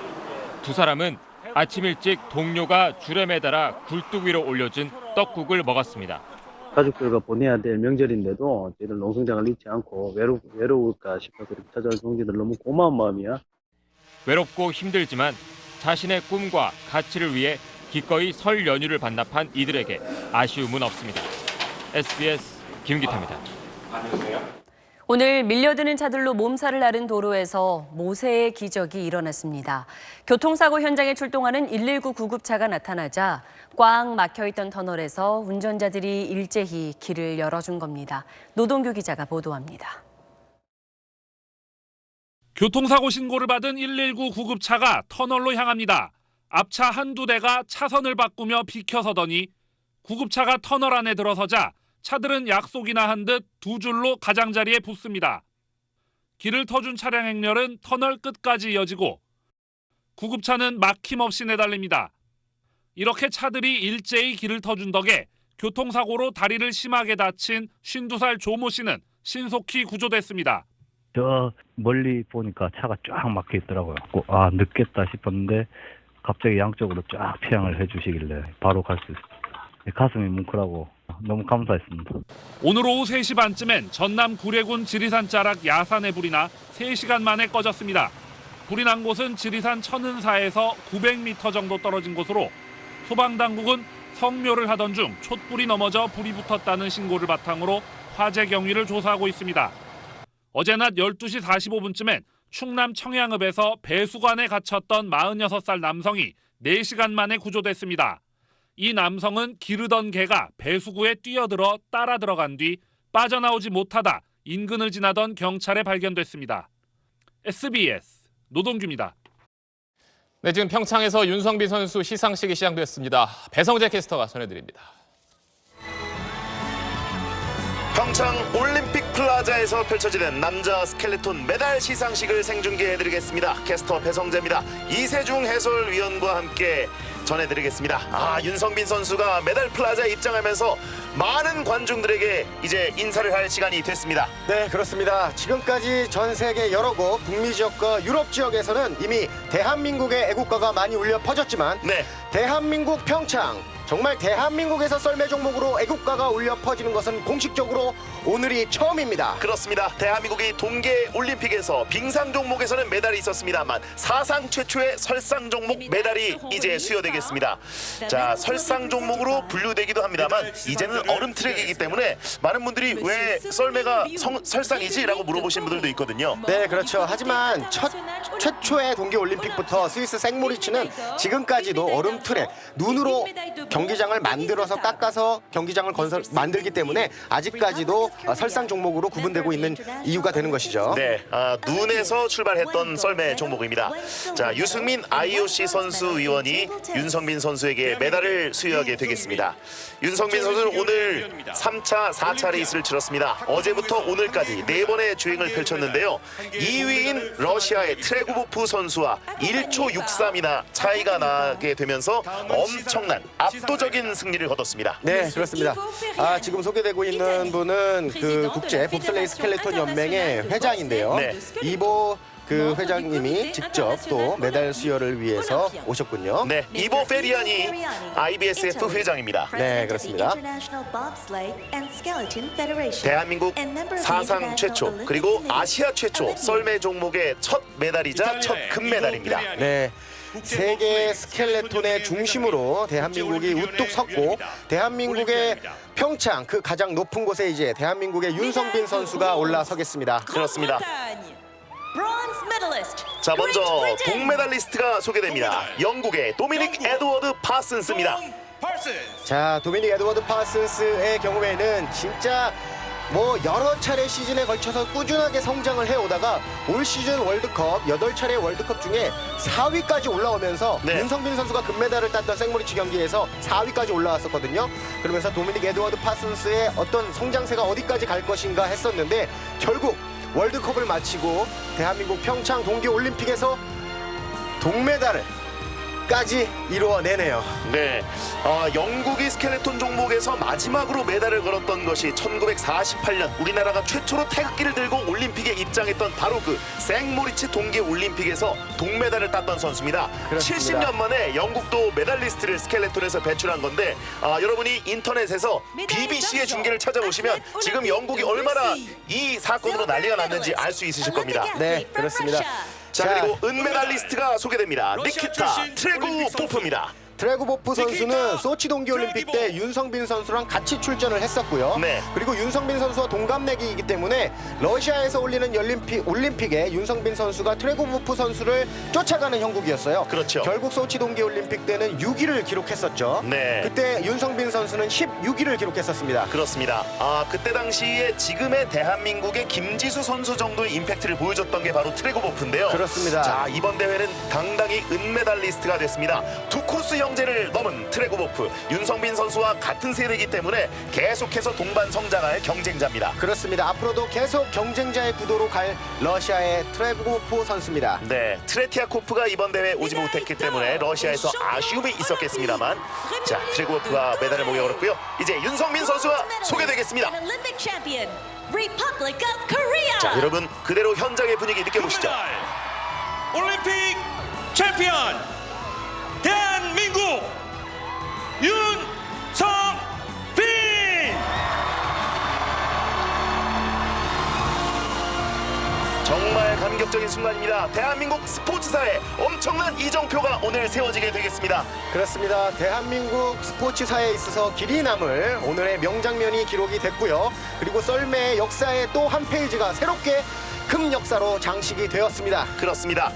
두 사람은 아침 일찍 동료가 줄에 매달아 굴뚝 위로 올려준 떡국을 먹었습니다. 가족들과 보내야 될 명절인데도 저희들 농성장을 잃지 않고 외로울까 싶어서 이렇게 찾아온 동지들 너무 고마운 마음이야. 외롭고 힘들지만 자신의 꿈과 가치를 위해 기꺼이 설 연휴를 반납한 이들에게 아쉬움은 없습니다. SBS 김기태입니다. 오늘 밀려드는 차들로 몸살을 앓은 도로에서 모세의 기적이 일어났습니다. 교통사고 현장에 출동하는 119 구급차가 나타나자 꽉 막혀있던 터널에서 운전자들이 일제히 길을 열어준 겁니다. 노동규 기자가 보도합니다. 교통사고 신고를 받은 119 구급차가 터널로 향합니다. 앞차 한두 대가 차선을 바꾸며 비켜서더니 구급차가 터널 안에 들어서자 차들은 약속이나 한 듯 두 줄로 가장자리에 붙습니다. 길을 터준 차량 행렬은 터널 끝까지 이어지고 구급차는 막힘없이 내달립니다. 이렇게 차들이 일제히 길을 터준 덕에 교통사고로 다리를 심하게 다친 52살 조모 씨는 신속히 구조됐습니다. 저 멀리 보니까 차가 쫙 막혀 있더라고요. 아, 늦겠다 싶었는데 갑자기 양쪽으로 쫙 피항을 해주시길래 바로 갈 수 있었어요. 가슴이 뭉클하고 너무 감사했습니다. 오늘 오후 3시 반쯤엔 전남 구례군 지리산 자락 야산에 불이 나 3시간 만에 꺼졌습니다. 불이 난 곳은 지리산 천은사에서 900m 정도 떨어진 곳으로 소방당국은 성묘를 하던 중 촛불이 넘어져 불이 붙었다는 신고를 바탕으로 화재 경위를 조사하고 있습니다. 어제 낮 12시 45분쯤엔 충남 청양읍에서 배수관에 갇혔던 46살 남성이 4시간 만에 구조됐습니다. 이 남성은 기르던 개가 배수구에 뛰어들어 따라 들어간 뒤 빠져나오지 못하다 인근을 지나던 경찰에 발견됐습니다. SBS 노동규입니다. 네, 지금 평창에서 윤성빈 선수 시상식이 시작됐습니다. 배성재 캐스터가 전해드립니다. 평창 올림픽 플라자에서 펼쳐지는 남자 스켈레톤 메달 시상식을 생중계해드리겠습니다. 캐스터 배성재입니다. 이세중 해설위원과 함께 전해드리겠습니다. 윤성빈 선수가 메달 플라자에 입장하면서 많은 관중들에게 이제 인사를 할 시간이 됐습니다. 네, 그렇습니다. 지금까지 전 세계 여러 곳 북미 지역과 유럽 지역에서는 이미 대한민국의 애국가가 많이 울려 퍼졌지만 대한민국 평창, 정말 대한민국에서 썰매 종목으로 애국가가 울려 퍼지는 것은 공식적으로 오늘이 처음입니다. 그렇습니다. 대한민국이 동계 올림픽에서 빙상 종목에서는 메달이 있었습니다만 사상 최초의 설상 종목 메달이 이제 수여되겠습니다. 자, 설상 종목으로 분류되기도 합니다만 이제는 얼음 트랙이기 때문에 많은 분들이 왜 썰매가 설상이지라고 물어보시는 분들도 있거든요. 네, 그렇죠. 하지만 최초의 동계 올림픽부터 스위스 생모리츠는 지금까지도 얼음 트랙, 눈으로 경기장을 만들어서 깎아서 경기장을 만들기 때문에 아직까지도 설상 종목으로 구분되고 있는 이유가 되는 것이죠. 네, 눈에서 출발했던 썰매 종목입니다. 자, 유승민 IOC 선수위원이 윤성빈 선수에게 메달을 수여하게 되겠습니다. 윤성빈 선수는 오늘 3차, 4차 레이스를 치렀습니다. 어제부터 오늘까지 4번의 주행을 펼쳤는데요. 2위인 러시아의 트레구보프 선수와 1초 63이나 차이가 나게 되면서 엄청난 압도적인 승리를 거뒀습니다. 네, 그렇습니다. 지금 소개되고 있는 분은 그 국제 봅슬레이 스켈레톤 연맹의 회장인데요. 이보 그 회장님이 직접 또 메달 수여를 위해서 오셨군요. 네, 이보 페리안이 IBSF 회장입니다. 네, 그렇습니다. 대한민국 사상 최초 그리고 아시아 최초 썰매 종목의 첫 메달이자 첫 금메달입니다. 네. 세계 스켈레톤의 중심으로 대한민국이 우뚝 섰고 대한민국의 평창 그 가장 높은 곳에 이제 대한민국의 윤성빈 선수가 올라서겠습니다. 그렇습니다. 자, 먼저 동메달리스트가 소개됩니다. 영국의 도미닉 에드워드 파슨스입니다. 자, 도미닉 에드워드 파슨스의 경우에는 진짜 여러 차례 시즌에 걸쳐서 꾸준하게 성장을 해오다가 올 시즌 월드컵 8차례 월드컵 중에 4위까지 올라오면서 윤성빈 선수가 금메달을 땄던 생모리츠 경기에서 4위까지 올라왔었거든요. 그러면서 도미닉 에드워드 파슨스의 어떤 성장세가 어디까지 갈 것인가 했었는데 결국 월드컵을 마치고 대한민국 평창 동계올림픽에서 동메달을 까지 이루어내네요. 네, 영국이 스켈레톤 종목에서 마지막으로 메달을 걸었던 것이 1948년 우리나라가 최초로 태극기를 들고 올림픽에 입장했던 바로 그 생모리츠 동계 올림픽에서 동메달을 땄던 선수입니다. 그렇습니다. 70년 만에 영국도 메달리스트를 스켈레톤에서 배출한 건데 여러분이 인터넷에서 BBC의 중계를 찾아보시면 지금 영국이 얼마나 이 사건으로 난리가 났는지 알 수 있으실 겁니다. 네, 그렇습니다. 자, 그리고 은메달리스트가 소개됩니다. 니키타 트레구포프입니다. 트레구보프 선수는 소치 동계올림픽 때 윤성빈 선수랑 같이 출전을 했었고요. 네. 그리고 윤성빈 선수와 동갑내기이기 때문에 러시아에서 올리는 올림픽에 윤성빈 선수가 트레구보프 선수를 쫓아가는 형국이었어요. 그렇죠. 결국 소치 동계올림픽 때는 6위를 기록했었죠. 네. 그때 윤성빈 선수는 16위를 기록했었습니다. 그렇습니다. 그때 당시에 지금의 대한민국의 김지수 선수 정도의 임팩트를 보여줬던 게 바로 트레구보프인데요. 그렇습니다. 자, 이번 대회는 당당히 은메달리스트가 됐습니다. 두 코스 형제를 넘은 트레구보프, 윤성빈 선수와 같은 세대이기 때문에 계속해서 동반 성장할 경쟁자입니다. 그렇습니다. 앞으로도 계속 경쟁자의 구도로 갈 러시아의 트레구보프 선수입니다. 네, 트레티아코프가 이번 대회에 오지 못했기 때문에 러시아에서 아쉬움이 있었겠습니다만, 자, 트레구보프가 메달을 목에 걸었고요. 이제 윤성빈 선수가 소개되겠습니다. 자, 여러분 그대로 현장의 분위기 느껴보시죠. 올림픽 챔피언 대한민국 윤성빈! 정말 감격적인 순간입니다. 대한민국 스포츠사에 엄청난 이정표가 오늘 세워지게 되겠습니다. 그렇습니다. 대한민국 스포츠사에 있어서 길이 남을 오늘의 명장면이 기록이 됐고요. 그리고 썰매의 역사의 또 한 페이지가 새롭게 금 역사로 장식이 되었습니다. 그렇습니다.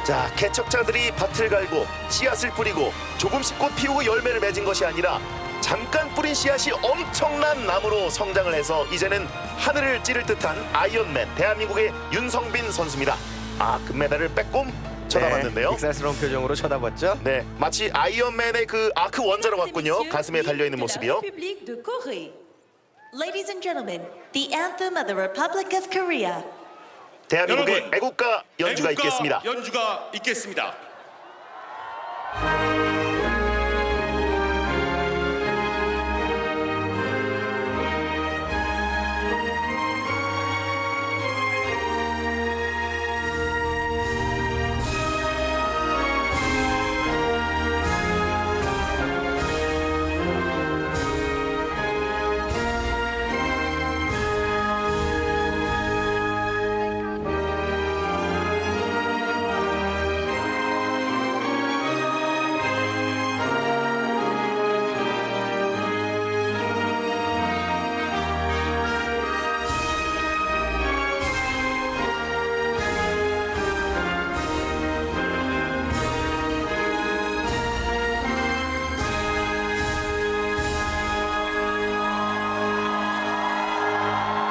자, 개척자들이 밭을 갈고 씨앗을 뿌리고 조금씩 꽃 피우고 열매를 맺은 것이 아니라 잠깐 뿌린 씨앗이 엄청난 나무로 성장을 해서 이제는 하늘을 찌를 듯한 아이언맨 대한민국의 윤성빈 선수입니다. 금메달을 빼꼼 쳐다봤는데요. 빅살스러운 표정으로 쳐다봤죠. 네, 마치 아이언맨의 그 아크 원자로 같군요. 가슴에 달려있는 모습이요. Ladies and gentlemen, the anthem of the Republic of Korea. 대한민국의 여러분, 애국가 연주가 있겠습니다. 연주가 있겠습니다.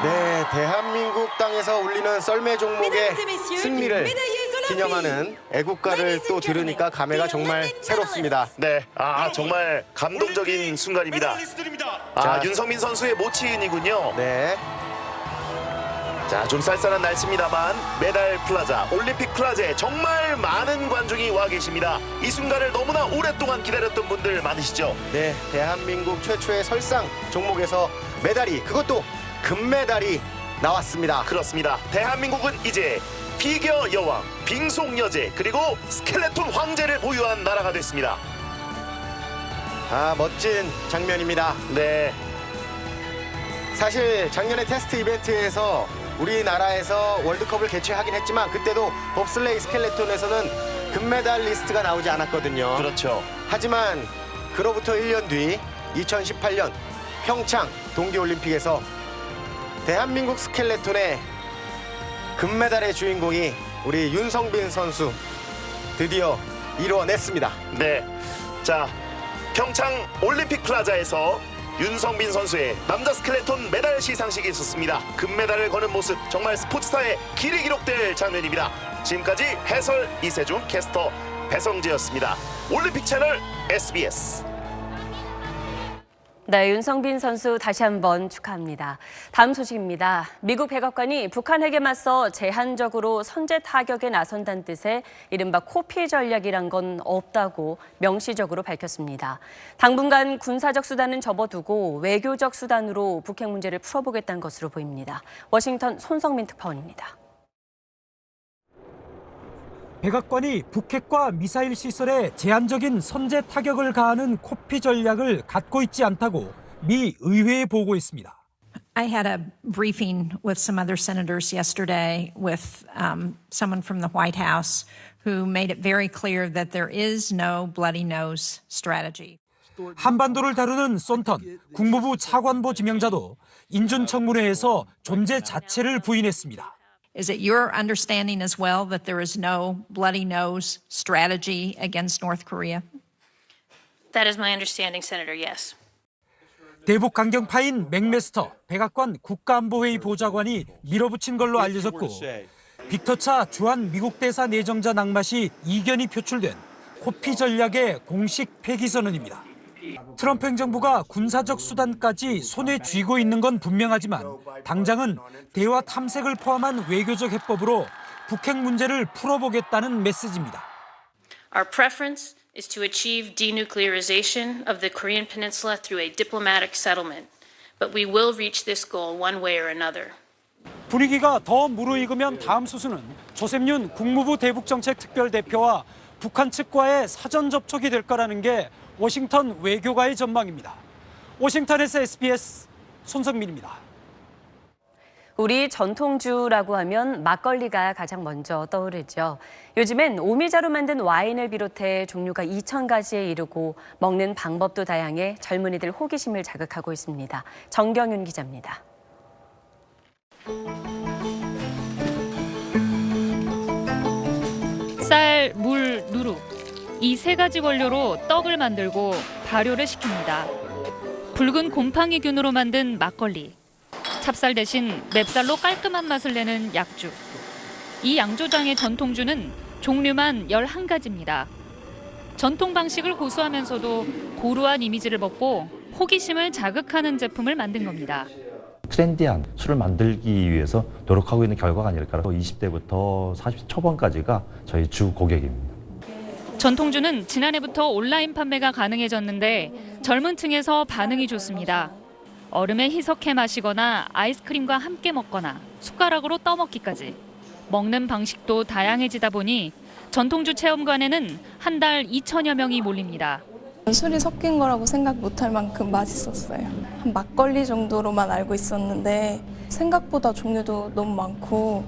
네, 대한민국 땅에서 울리는 썰매 종목의 승리를 기념하는 애국가를 또 들으니까 감회가 정말 새롭습니다. 네, 정말 감동적인 순간입니다. 윤성빈 선수의 모친이군요. 네. 자, 좀 쌀쌀한 날씨입니다만 메달 플라자, 올림픽 플라자에 정말 많은 관중이 와 계십니다. 이 순간을 너무나 오랫동안 기다렸던 분들 많으시죠? 네, 대한민국 최초의 설상 종목에서 메달이, 그것도 금메달이 나왔습니다. 그렇습니다. 대한민국은 이제 피겨 여왕, 빙속 여제, 그리고 스켈레톤 황제를 보유한 나라가 됐습니다. 멋진 장면입니다. 네. 사실 작년에 테스트 이벤트에서 우리나라에서 월드컵을 개최하긴 했지만 그때도 봅슬레이 스켈레톤에서는 금메달 리스트가 나오지 않았거든요. 그렇죠. 하지만 그로부터 1년 뒤 2018년 평창 동계올림픽에서 대한민국 스켈레톤의 금메달의 주인공이 우리 윤성빈 선수 드디어 이루어냈습니다. 네. 자, 평창 올림픽 플라자에서 윤성빈 선수의 남자 스켈레톤 메달 시상식이 있었습니다. 금메달을 거는 모습 정말 스포츠사에 길이 기록될 장면입니다. 지금까지 해설 이세중, 캐스터 배성재였습니다. 올림픽 채널 SBS. 네, 윤성빈 선수 다시 한번 축하합니다. 다음 소식입니다. 미국 백악관이 북한에게 맞서 제한적으로 선제 타격에 나선다는 뜻의 이른바 코피 전략이란 건 없다고 명시적으로 밝혔습니다. 당분간 군사적 수단은 접어두고 외교적 수단으로 북핵 문제를 풀어보겠다는 것으로 보입니다. 워싱턴 손성민 특파원입니다. 백악관이 북핵과 미사일 시설에 제한적인 선제 타격을 가하는 코피 전략을 갖고 있지 않다고 미 의회에 보고했습니다. I had a briefing with some other senators yesterday with someone from the White House who made it very clear that there is no bloody nose strategy. 한반도를 다루는 손턴 국무부 차관보 지명자도 인준청문회에서 존재 자체를 부인했습니다. Is it your understanding as well that there is no bloody nose strategy against North Korea? That is my understanding, Senator. Yes. 대북 강경파인 맥메스터 백악관 국가안보회의 보좌관이 밀어붙인 걸로 알려졌고 빅터 차 주한 미국 대사 내정자 낙마시 이견이 표출된 코피 전략의 공식 폐기 선언입니다. 트럼프 행정부가 군사적 수단까지 손에 쥐고 있는 건 분명하지만 당장은 대화 탐색을 포함한 외교적 해법으로 북핵 문제를 풀어보겠다는 메시지입니다. Our preference is to achieve denuclearization of the Korean Peninsula through a diplomatic settlement, but we will reach this goal one way or another. 분위기가 더 무르익으면 다음 수순은 조셉윤 국무부 대북정책특별대표와 북한 측과의 사전 접촉이 될 거라는 게 워싱턴 외교가의 전망입니다. 워싱턴에서 SBS 손성민입니다. 우리 전통주라고 하면 막걸리가 가장 먼저 떠오르죠. 요즘엔 오미자로 만든 와인을 비롯해 종류가 2,000가지에 이르고 먹는 방법도 다양해 젊은이들 호기심을 자극하고 있습니다. 정경윤 기자입니다. 쌀, 물, 누룩 이 세 가지 원료로 떡을 만들고 발효를 시킵니다. 붉은 곰팡이균으로 만든 막걸리. 찹쌀 대신 맵쌀로 깔끔한 맛을 내는 약주. 이 양조장의 전통주는 종류만 11가지입니다. 전통 방식을 고수하면서도 고루한 이미지를 벗고 호기심을 자극하는 제품을 만든 겁니다. 트렌디한 술을 만들기 위해서 노력하고 있는 결과가 아닐까. 20대부터 40대 초반까지가 저희 주 고객입니다. 전통주는 지난해부터 온라인 판매가 가능해졌는데 젊은 층에서 반응이 좋습니다. 얼음에 희석해 마시거나 아이스크림과 함께 먹거나 숟가락으로 떠먹기까지. 먹는 방식도 다양해지다 보니 전통주 체험관에는 한 달 2천여 명이 몰립니다. 술이 섞인 거라고 생각 못할 만큼 맛있었어요. 한 막걸리 정도로만 알고 있었는데 생각보다 종류도 너무 많고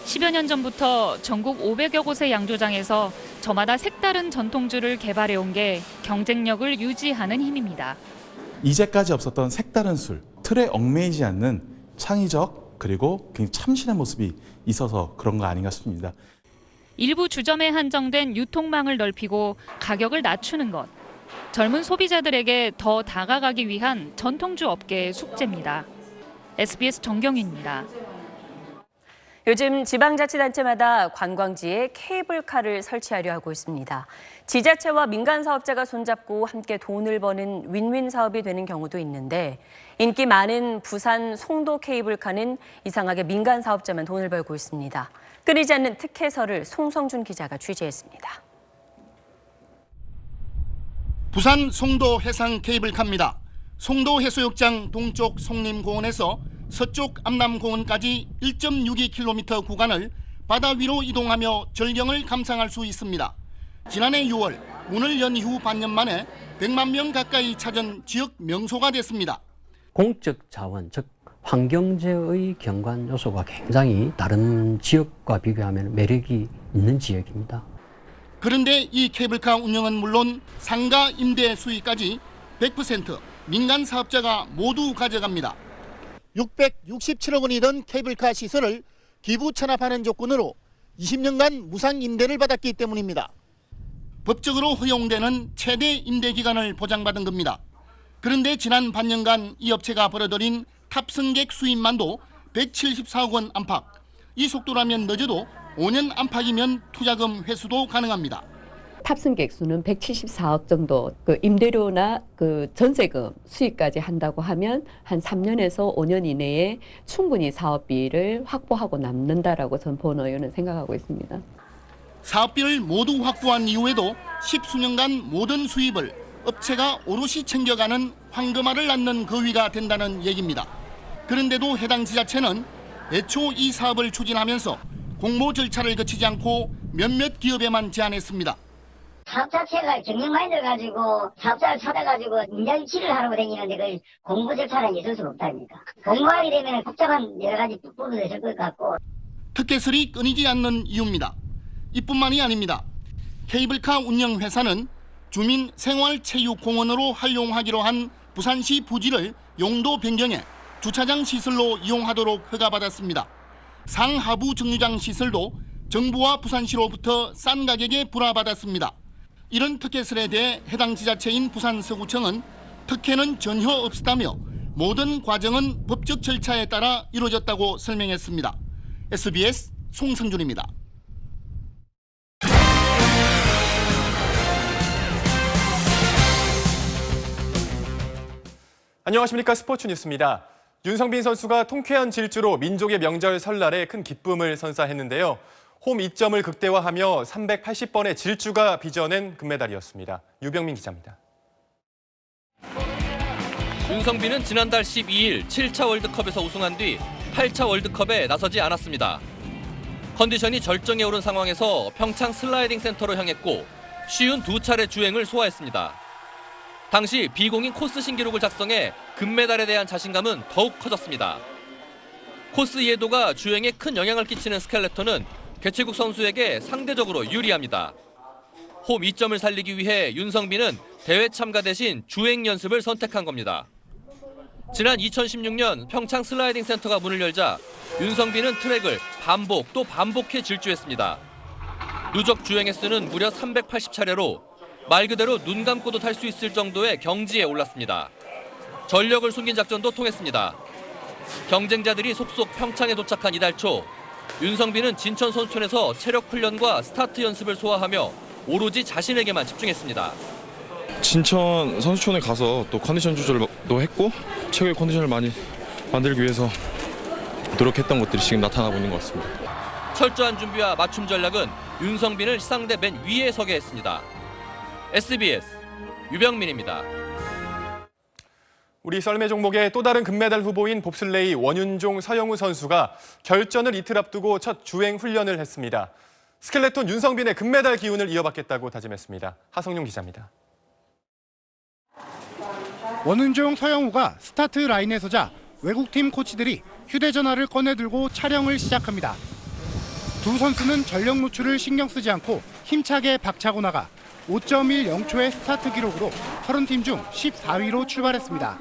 10여 년 전부터 전국 500여 곳의 양조장에서 저마다 색다른 전통주를 개발해온 게 경쟁력을 유지하는 힘입니다. 이제까지 없었던 색다른 술, 틀에 얽매이지 않는 창의적 그리고 굉장히 참신한 모습이 있어서 그런 거 아닌가 싶습니다. 일부 주점에 한정된 유통망을 넓히고 가격을 낮추는 것. 젊은 소비자들에게 더 다가가기 위한 전통주 업계의 숙제입니다. SBS 정경윤입니다. 요즘 지방자치단체마다 관광지에 케이블카를 설치하려 하고 있습니다. 지자체와 민간 사업자가 손잡고 함께 돈을 버는 윈윈 사업이 되는 경우도 있는데 인기 많은 부산 송도 케이블카는 이상하게 민간 사업자만 돈을 벌고 있습니다. 끊이지 않는 특혜설을 송성준 기자가 취재했습니다. 부산 송도 해상 케이블카입니다. 송도 해수욕장 동쪽 송림공원에서 서쪽 암남공원까지 1.62km 구간을 바다 위로 이동하며 절경을 감상할 수 있습니다. 지난해 6월 문을 연 이후 반년 만에 100만 명 가까이 찾은 지역 명소가 됐습니다. 공적 자원, 즉 환경재의 경관 요소가 굉장히 다른 지역과 비교하면 매력이 있는 지역입니다. 그런데 이 케이블카 운영은 물론 상가 임대 수익까지 100% 민간 사업자가 모두 가져갑니다. 667억 원이 든 케이블카 시설을 기부 찬합하는 조건으로 20년간 무상 임대를 받았기 때문입니다. 법적으로 허용되는 최대 임대 기간을 보장받은 겁니다. 그런데 지난 반년간 이 업체가 벌어들인 탑승객 수입만도 174억 원 안팎. 이 속도라면 늦어도 5년 안팎이면 투자금 회수도 가능합니다. 탑승객 수는 174억 정도, 그 임대료나 그 전세금 수익까지 한다고 하면 한 3년에서 5년 이내에 충분히 사업비를 확보하고 남는다라고 전 본 의원은 생각하고 있습니다. 사업비를 모두 확보한 이후에도 10수년간 모든 수입을 업체가 오롯이 챙겨가는 황금알을 낳는 거위가 된다는 얘기입니다. 그런데도 해당 지자체는 애초 이 사업을 추진하면서 공모 절차를 거치지 않고 몇몇 기업에만 제안했습니다. 사업 자체가 경영마인드를 가지고 사업자를 찾아가지고 인정치를 하러 다니는데 그걸 공모 절차는 있을 수가 없다니까. 공모하게 되면 복잡한 여러 가지 부분이 있을 것 같고. 특혜설이 끊이지 않는 이유입니다. 이뿐만이 아닙니다. 케이블카 운영회사는 주민 생활체육공원으로 활용하기로 한 부산시 부지를 용도 변경해 주차장 시설로 이용하도록 허가받았습니다. 상하부 정류장 시설도 정부와 부산시로부터 싼 가격에 불화받았습니다. 이런 특혜설에 대해 해당 지자체인 부산서구청은 특혜는 전혀 없었다며 모든 과정은 법적 절차에 따라 이루어졌다고 설명했습니다. SBS 송성준입니다. 안녕하십니까. 스포츠 뉴스입니다. 윤성빈 선수가 통쾌한 질주로 민족의 명절 설날에 큰 기쁨을 선사했는데요. 홈 2점을 극대화하며 380번의 질주가 빚어낸 금메달이었습니다. 유병민 기자입니다. 윤성빈은 지난달 12일 7차 월드컵에서 우승한 뒤 8차 월드컵에 나서지 않았습니다. 컨디션이 절정에 오른 상황에서 평창 슬라이딩 센터로 향했고 쉬운 2차례 주행을 소화했습니다. 당시 비공인 코스 신기록을 작성해 금메달에 대한 자신감은 더욱 커졌습니다. 코스 이해도가 주행에 큰 영향을 끼치는 스켈레톤은 개최국 선수에게 상대적으로 유리합니다. 홈 2점을 살리기 위해 윤성빈은 대회 참가 대신 주행 연습을 선택한 겁니다. 지난 2016년 평창 슬라이딩 센터가 문을 열자 윤성빈은 트랙을 반복 또 반복해 질주했습니다. 누적 주행 횟수는 무려 380차례로 말 그대로 눈 감고도 탈 수 있을 정도의 경지에 올랐습니다. 전력을 숨긴 작전도 통했습니다. 경쟁자들이 속속 평창에 도착한 이달 초 윤성빈은 진천 선촌에서 체력 훈련과 스타트 연습을 소화하며 오로지 자신에게만 집중했습니다. 진천 선수촌에 가서 또 컨디션 조절도 했고 최고의 컨디션을 많이 만들기 위해서 노력했던 것들이 지금 나타나고 있는 것 같습니다. 철저한 준비와 맞춤 전략은 윤성빈을 시상대 맨 위에 서게 했습니다. SBS 유병민입니다. 우리 썰매 종목의 또 다른 금메달 후보인 봅슬레이 원윤종, 서영우 선수가 결전을 이틀 앞두고 첫 주행 훈련을 했습니다. 스켈레톤 윤성빈의 금메달 기운을 이어받겠다고 다짐했습니다. 하성룡 기자입니다. 원윤종, 서영우가 스타트 라인에 서자 외국팀 코치들이 휴대전화를 꺼내들고 촬영을 시작합니다. 두 선수는 전력 노출을 신경 쓰지 않고 힘차게 박차고 나가 5.10초의 스타트 기록으로 30팀 중 14위로 출발했습니다.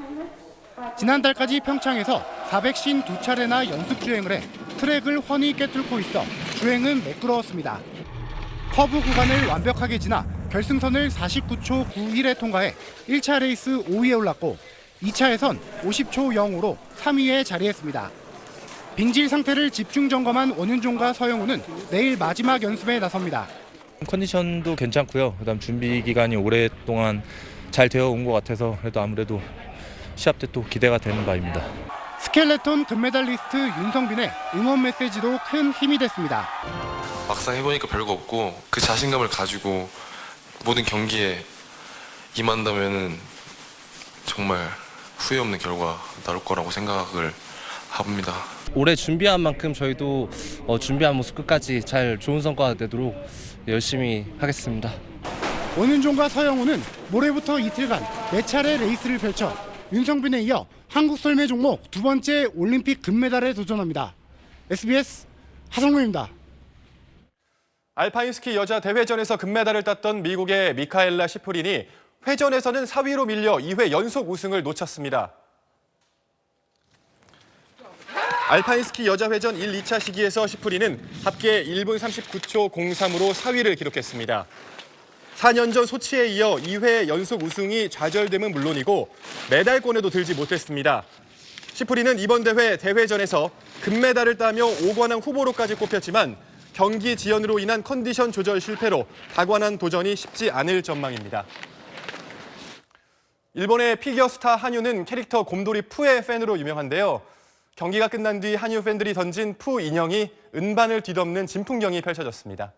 지난달까지 평창에서 452차례나 연습 주행을 해 트랙을 훤히 꿰뚫고 있어 주행은 매끄러웠습니다. 커브 구간을 완벽하게 지나 결승선을 49초 91에 통과해 1차 레이스 5위에 올랐고 2차에선 50초 05로 3위에 자리했습니다. 빙질 상태를 집중 점검한 원윤종과 서영우는 내일 마지막 연습에 나섭니다. 컨디션도 괜찮고요. 그다음 준비 기간이 오랫동안 잘 되어 온 것 같아서 그래도 아무래도 시합 때 또 기대가 되는 바입니다. 스켈레톤 금메달리스트 윤성빈의 응원 메시지도 큰 힘이 됐습니다. 막상 해보니까 별거 없고 그 자신감을 가지고 모든 경기에 임한다면 정말 후회 없는 결과 나올 거라고 생각을 합니다. 올해 준비한 만큼 저희도 준비한 모습 끝까지 잘 좋은 성과 내도록 열심히 하겠습니다. 원윤종과 서영우는 모레부터 이틀간 4차례 레이스를 펼쳐 윤성빈에 이어 한국 썰매 종목 두 번째 올림픽 금메달에 도전합니다. SBS 하성룡입니다. 알파인스키 여자 대회전에서 금메달을 땄던 미국의 미카엘라 시프린이 회전에서는 4위로 밀려 2회 연속 우승을 놓쳤습니다. 알파인스키 여자 회전 1, 2차 시기에서 시프린은 합계 1분 39초 03으로 4위를 기록했습니다. 4년 전 소치에 이어 2회 연속 우승이 좌절됨은 물론이고 메달권에도 들지 못했습니다. 시프린은 이번 대회 대회전에서 금메달을 따며 5관왕 후보로까지 꼽혔지만 경기 지연으로 인한 컨디션 조절 실패로 다관한 도전이 쉽지 않을 전망입니다. 일본의 피겨 스타 한유는 캐릭터 곰돌이 푸의 팬으로 유명한데요. 경기가 끝난 뒤 한유 팬들이 던진 푸 인형이 은반을 뒤덮는 진풍경이 펼쳐졌습니다.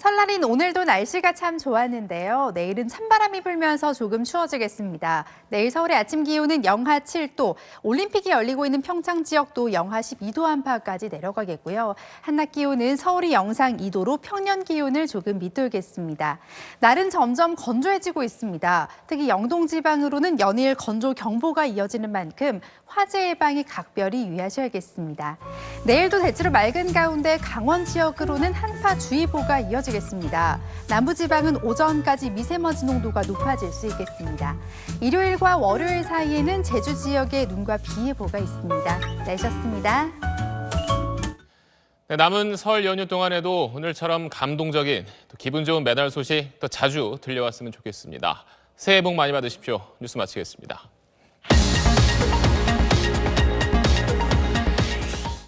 설날인 오늘도 날씨가 참 좋았는데요. 내일은 찬바람이 불면서 조금 추워지겠습니다. 내일 서울의 아침 기온은 영하 7도, 올림픽이 열리고 있는 평창 지역도 영하 12도 안팎까지 내려가겠고요. 한낮 기온은 서울이 영상 2도로 평년 기온을 조금 밑돌겠습니다. 날은 점점 건조해지고 있습니다. 특히 영동 지방으로는 연일 건조 경보가 이어지는 만큼 화재 예방에 각별히 유의하셔야겠습니다. 내일도 대체로 맑은 가운데 강원 지역으로는 한파주의보가 이어지겠습니다. 남부지방은 오전까지 미세먼지 농도가 높아질 수 있겠습니다. 일요일과 월요일 사이에는 제주 지역에 눈과 비 예보가 있습니다. 날씨였습니다. 네, 남은 설 연휴 동안에도 오늘처럼 감동적인 또 기분 좋은 메달 소식 더 자주 들려왔으면 좋겠습니다. 새해 복 많이 받으십시오. 뉴스 마치겠습니다.